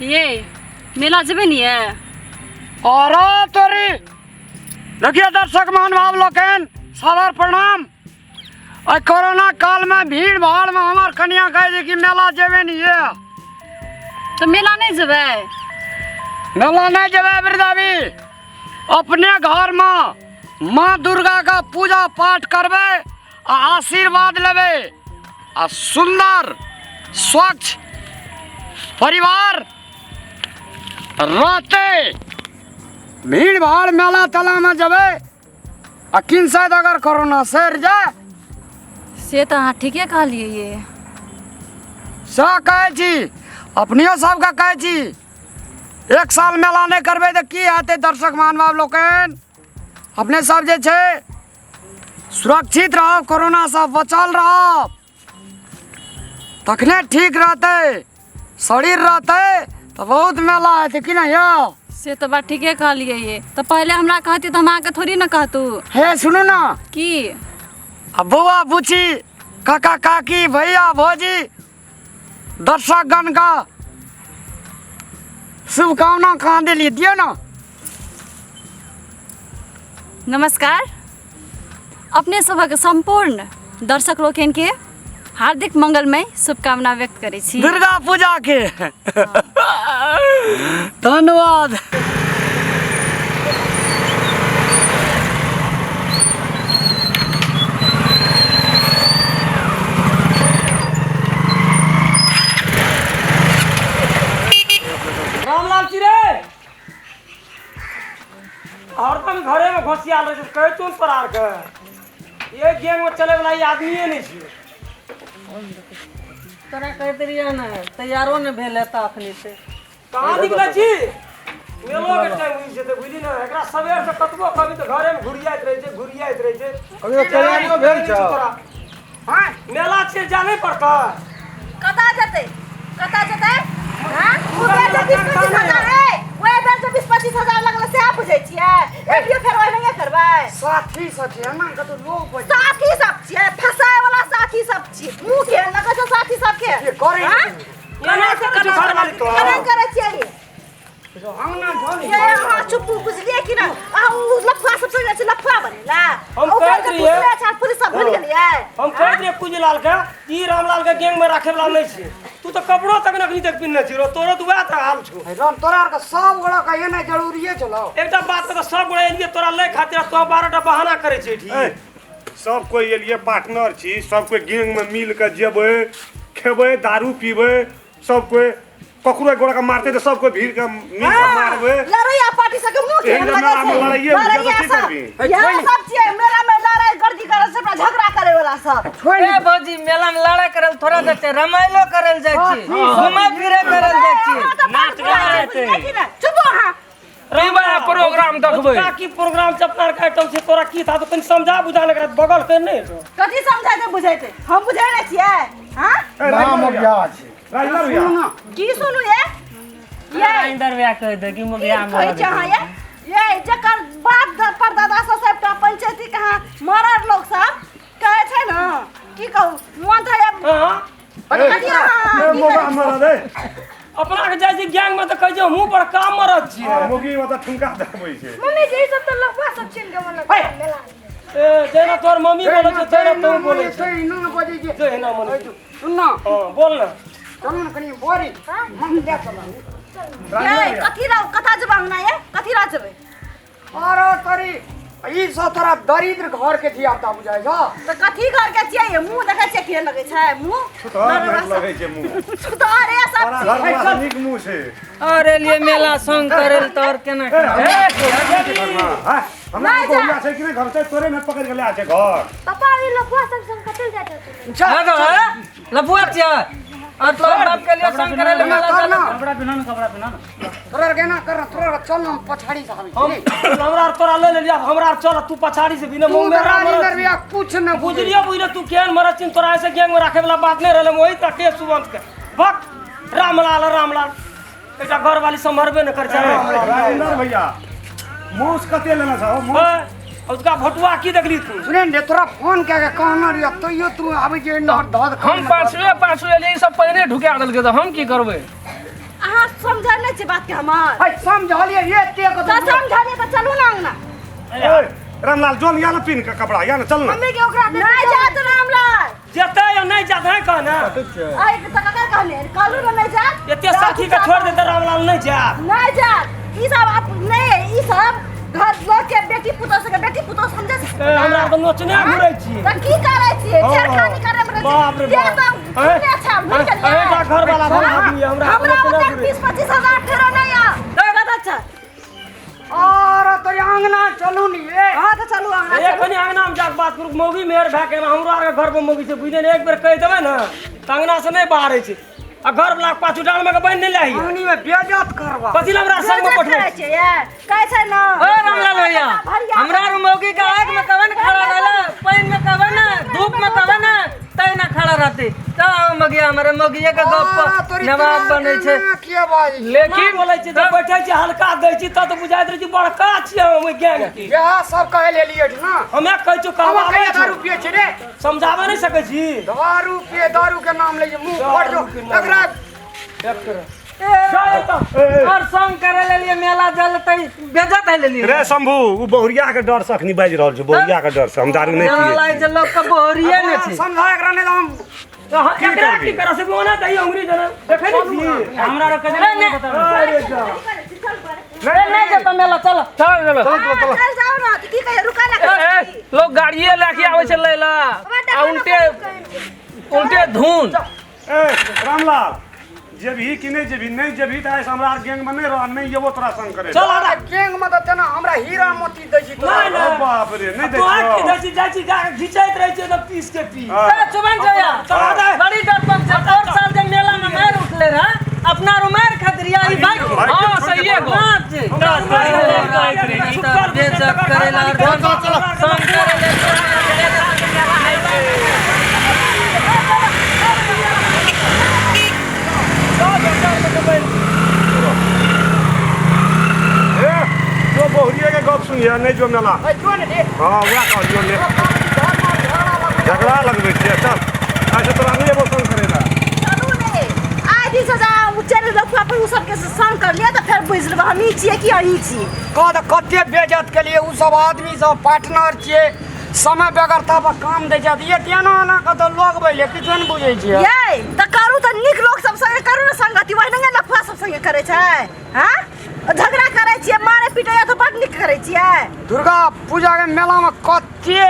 ये मेला जबे नहीं है। और तोरी देखिए दर्शक महानुभाव लोकन सादर प्रणाम। और कोरोना काल में भीड़ भाड़ में हमार कन्या कहे कि मेला जेबे नहीं है। तो मेला नहीं जबे। मेला नहीं जेबे वृद्धावी अपने घर में माँ दुर्गा का पूजा पाठ करबे आ आशीर्वाद लेबे आ सुंदर स्वच्छ परिवार रहते भीड़ भाड़ मेला तला में जबे आ किन शायद अगर कोरोना सर जाए से तो हाँ ठीके कहलिए। ये सा कहे छी अपनियो सबका कहे छी एक साल मेला नहीं करबे तो की हेतै दर्शक महानुभाव लोकन। अपने सब जे छे सुरक्षित रहो, कोरोना से बचल रहो, तखने ठीक रहते शरीर रहते तो बहुत मेला है कि नहीं यो। से तो बात ठीके कहलिए। ये तो पहले हमरा कहती तो हम आके थोड़ी ना कहतू। हे सुनो ना की अब बुआ बुची काका काकी भैया भौजी दर्शकगण का शुभकामना कहाँ दिली दियो ना। नमस्कार। अपने सभक संपूर्ण दर्शक लोकन के हार्दिक मंगलमय शुभकामना व्यक्त करे छी दुर्गा पूजा के धन्यवाद। रामलाल जी रे हरदम घरे में घोसियाल रहे कहे चोन पर आर के ये गेम में चले वाला ये आदमी नहीं छी। तोरा कहते रहिए ना तैयारो न भेल है अखनी से कहां निकले छी मेलो के टाइम हुई छै त बुझली ना एकरा सवेर से कतबो कभी तो घरे में घुरियाइत रहे छै। अभी तैयारियो भेल छ। हां मेला छै जाने पड़ता कता जते हां पूरा 20-25,000 है ओए बेर 20-25,000 लगल से आप बुझै छियै एडियो फेर ओइ नहीं करबै। साथी सचे ना कतो लोग बजे साथी सब छियै फसाए वाला साथी सब छियै मुंह के लगै छै साथी सब के ये करे केना से कछु घर वाली तो केना करे छियै हम ना जानी ये हां चुप बुझलिए कि ना आ उ लफा सब चल छै लफा बनेला हम कहत रहिए अच्छा पुलिस सब भूल गेलिए। हम कहत रहिए कुजलाल के ई रामलाल के गैंग में राखे वाला नहीं छै। तू तो कपड़ो तक नखनी तक पिन्ने छी रो तोरो तो वह हाल छो। राम तोरा का सब गोड़ा का ये नहीं जरूरी है चलो एकटा बात तो सब गोड़ा एलिए तोरा ले खातिर तो 12टा बहाना करे छै ठीक। सब कोई ये लिए पार्टनर छी, सब कोई गैंग में मिल के जेबे खेबे दारू पीबे सब कोई ककरो गोड़ा का मारते तो सब कोई भीड़ के मिल के मारबे लड़ैया पार्टी से के मुंह के एही में हम लड़ाइए बुझे तो की करबी। यहां सब छियै मेला में लड़ाई गर्दी करे से झगड़ा करे वाला सब ए भौजी मेला में लड़ाई करल थोड़ा देते रमाइलो करल जाय छी घुमै फिरे करल जाय छी नाच गाते चुप हां रविवार प्रोग्राम देखबै का की प्रोग्राम चपकार का आइटम छै तोरा की था तो कनी समझा बुझा ले बगल के नहीं तो कथी समझाते बुझाइते हम बुझै नै छियै। हां नाम क्या है राजला भैया की सुनु ये अंदर व्या कह दे कि मुखिया कहै छै हां ये जकर बाप परदादा से सबटा पंचायती कहां मरद लोग सब कहै छै ना की कहू मन था हां मोगा मरा दे अपना के जाय छी गैंग में तो कह जे मुंह पर काम मरद छी मोगी वाला ठुमका देबै छै। मम्मी जी सब तो लगवा सब चिन के मन मेला ए जेना तोर मम्मी बोले छै तेरा तू बोले छै सही ना बजे जे जे ना मन सुन ना हां बोल ना कम कनी बोरी मन दे चला ये कथी रा कथा जबांग ना ये कथी रा जबे और तोरी ई सब तोरा दरिद्र घर के धियापुता बुझाइ छ तो कथी घर के छियै ये मुंह देखै छियै के लगै छै मुंह तोहर नहीं लगे छै मुंह सुतारे सब तोरा घर में नीक मुंह छै। अरे लिए मेला संग करल तोर केना हमरा को बोलिया छै कि नहीं घर से तोरे में पकड़ के ले आ छै घर पापा ये लफुआ सब संग कतल जाते हां तो लफुआ छिया और तोर बाप के लिए संग करल मेला चल कपड़ा पहना ना तोरा के ना कर तोरा चल ना पछाड़ी से हम हमरा तोरा ले लिया हमरा चल तू पछाड़ी से बिना मुंह में अंदर भी कुछ न बुझलियो बुझले तू केहन मरद चिन तोरा ऐसे गैंग में राखे वाला बात नहीं रहले वही तक के सुबंत के भक रामलाल एकटा घर वाली संभरबे न कर राजेंद्र भैया मूस कते लेना छ मूस उसका भटुआ की देखली तू सुने ने तोरा फोन के कहना रे तो यो तू आबै जे न धद हम 500 ले सब पहले ढुका देलके त हम की करबै अहाँ समझा सुनै छी बात के हमार है समझलिए ये ते को तो समझाने तो चलू ना अंगना ए, रामलाल जोन या ना पिन का कपड़ा या ना चल ना मम्मी के ओकरा नहीं जात रामलाल जेते या नहीं जात है कहना आई तो का कहले कालू ना नहीं जात एते साथी के छोड़ दे रामलाल नहीं जा नहीं जात ई सब आप नहीं ई सब घर लोग के बेटी पुतौ से बेटी पुतौ समझे हमरा तो नोचने घुरै छी त की करै छियै छेड़खानी करे में बाप रे ये तो दुनिया अच्छा भूल गया ए घर वाला बड़ा आदमी हमरा ओते 20-25 हजार ठेरो नहीं आ दे बात अच्छा और तो अंगना चलू नी ए हां तो चलू अंगना एक बनी अंगना में जाके बात करू मौगी मेहर भए के हमरा आर के घर पर मौगी से बुझे एक बेर कह देबै ना त अंगना से नहीं बाहर छै आ घर वाला पाछू डाल में के बन नहीं लाही अंगनी में बेइज्जत करवा पति हमरा संग में पठबै छै ये कैसे ना ओ रामलाल भैया हमरा मौगी का आग में कवन खड़ा रहला पानी में कवन धूप में कवन तै ना खड़ा रहती तो मगिया हमारे मौगिया का गप नवाब बने छे के भाई लेकिन बोलै छै जब बैठै छै हल्का दै छी त बुझाइत रहै छै बड़का छियै हम गैंग की यह सब कहे ले लिए ना हमे कहै छु हम कहबाबै कहे छी दारू पिए छे रे समझाबै नहीं सकै छी दारू पिए दारू के नाम ले मुंह फट जो एकरा और संग करे ले लिए मेला जलतै बेजत है ले लिए रे शंभू उ बहुरिया के डर से अखनी बाज रहल छै बहुरिया के डर से हम दारू नहीं पिए लाई जे लोग का बोहरिए ने छी समझा एकरा ने हम एकरा की करा से बोना दही अंगुरी जना देखै नहीं छी हमरा रो कजे नहीं पता अरे जा नहीं जता मेला चल चल चल जाओ ना की कहे रुका ना लोग गाड़िए लेके आवे छे लैला आ उल्टे धुन ए रामलाल जेबी कि नहीं जेबी नहीं जेबी त ऐसे हमरा गैंग में नहीं रह नहीं येबो तोरा संग करे चल आदा गैंग में त तना हमरा हीरा मोती दै छी नहीं ओ नहीं बाप रे नहीं तो आके देखियो दसी जाची गा घिचाइत रहै छै त पीस के पी चुबन जया चल आदा बड़ी डर पर से और साल जब मेला में मार उठले रहा अपना रुमार खतरिया ई भाई हां सही है गो बेइज्जत करेला संग करे ए जो बहुरिया के गप सुनिया नहीं जो मेला है जो ने दे हां वह कह जो ने झगड़ा लगबै छै चल ऐसे तोरा नहीं येबो संग करेला चलू ने आइ दिन से जा उच्चर लोग अपन उ सब के संग कर लिया त फिर बुझ लेबा हम ई छियै कि अही छी कद कते बेइज्जत के लिए उ सब आदमी सब पार्टनर छिए समय बेगरता पर काम दे जात ये तेना ना क त लोग बैले किछो न बुझै छिए ये त करू त नीक लोग सब संगे करू ना संगति वही नंगे लफुआ सब संगे करे छै हां झगड़ा करे छियै मारे पीटे या तो बड नीक करे छियै दुर्गा पूजा के मेला में कते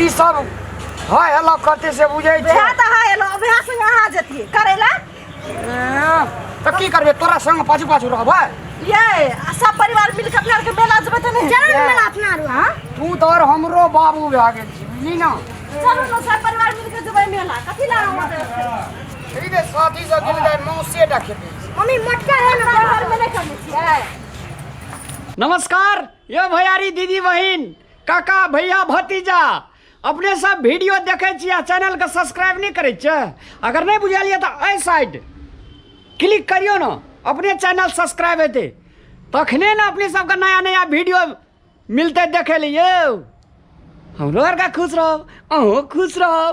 ई सब हाय हेलो करते से बुझै छिए बेहा त हाय लो बेहा संगे अहाँ जतिए करेला त की करबे तोरा संग पाछू पाछू रहबै ये सब परिवार मिल के अपना के मेला जबे त नहीं चलो मेला अपना रु हां तू तो और हमरो बाबू भए गेल छी बुझली ना चलो ना सब परिवार मिल के जबे मेला कथि ला हम ई दे शादी से गेल जाय मौसे डा खेते मम्मी मटका है ना घर में नहीं करने छियै नमस्कार ये भैयारी दीदी बहिन काका भैया भतीजा अपने सब वीडियो देखे छियै चैनल के सब्सक्राइब नहीं करे छियै अगर नहीं बुझलिए तो एहि साइड क्लिक करियो ना अपने चैनल सब्सक्राइब हेते तखने ना अपने सबके नया नया वीडियो मिलते देखे लिए हमरो आर का खुश रहो अहूँ खुश रहो।